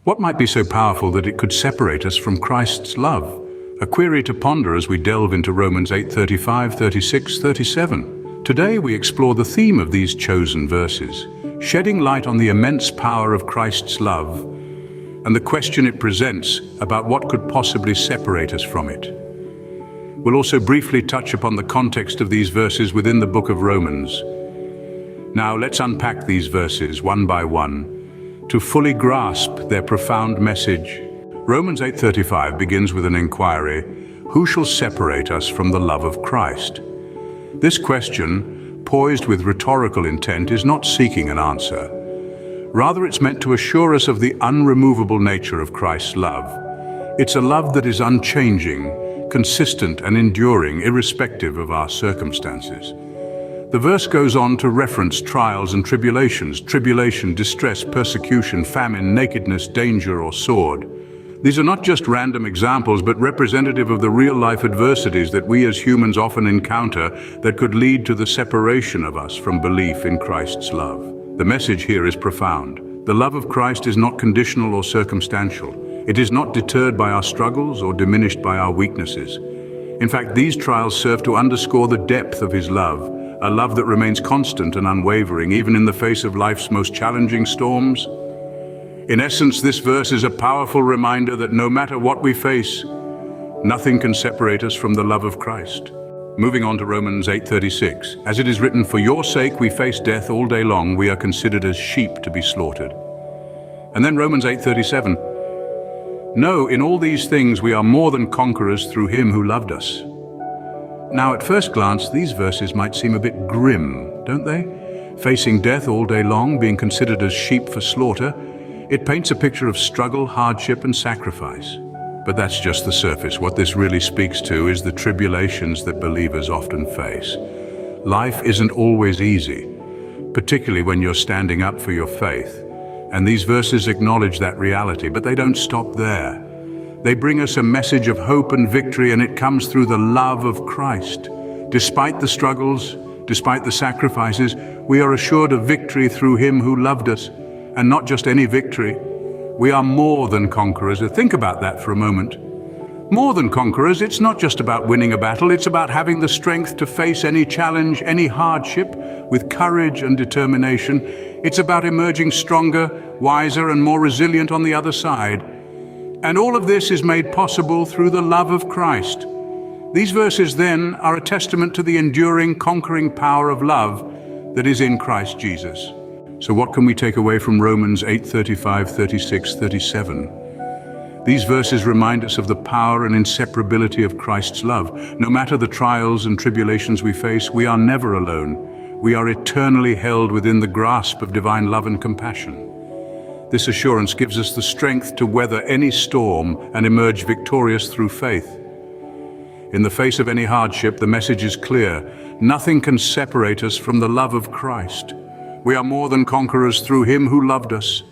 What might be so powerful that it could separate us from Christ's love? A query to ponder as we delve into Romans 8:35, 36, 37. Today we explore the theme of these chosen verses, shedding light on the immense power of Christ's love and the question it presents about what could possibly separate us from it. We'll also briefly touch upon the context of these verses within the book of Romans. Now let's unpack these verses one by one to fully grasp their profound message. Romans 8:35 begins with an inquiry: who shall separate us from the love of Christ? This question, poised with rhetorical intent, is not seeking an answer. Rather, it's meant to assure us of the unremovable nature of Christ's love. It's a love that is unchanging, consistent and enduring, irrespective of our circumstances. The verse goes on to reference trials and tribulations: tribulation, distress, persecution, famine, nakedness, danger, or sword. These are not just random examples, but representative of the real-life adversities that we as humans often encounter that could lead to the separation of us from belief in Christ's love. The message here is profound. The love of Christ is not conditional or circumstantial. It is not deterred by our struggles or diminished by our weaknesses. In fact, these trials serve to underscore the depth of His love, a love that remains constant and unwavering, even in the face of life's most challenging storms. In essence, this verse is a powerful reminder that no matter what we face, nothing can separate us from the love of Christ. Moving on to Romans 8:36, as it is written, "For your sake we face death all day long, we are considered as sheep to be slaughtered." And then Romans 8:37, "No, in all these things we are more than conquerors through Him who loved us." Now, at first glance, these verses might seem a bit grim, don't they? Facing death all day long, being considered as sheep for slaughter, it paints a picture of struggle, hardship, and sacrifice. But that's just the surface. What this really speaks to is the tribulations that believers often face. Life isn't always easy, particularly when you're standing up for your faith. And these verses acknowledge that reality, but they don't stop there. They bring us a message of hope and victory, and it comes through the love of Christ. Despite the struggles, despite the sacrifices, we are assured of victory through Him who loved us, and not just any victory. We are more than conquerors. Think about that for a moment. More than conquerors, it's not just about winning a battle, it's about having the strength to face any challenge, any hardship, with courage and determination. It's about emerging stronger, wiser, and more resilient on the other side. And all of this is made possible through the love of Christ. These verses then are a testament to the enduring, conquering power of love that is in Christ Jesus. So what can we take away from Romans 8:35, 36, 37? These verses remind us of the power and inseparability of Christ's love. No matter the trials and tribulations we face, we are never alone. We are eternally held within the grasp of divine love and compassion. This assurance gives us the strength to weather any storm and emerge victorious through faith. In the face of any hardship, the message is clear: nothing can separate us from the love of Christ. We are more than conquerors through Him who loved us.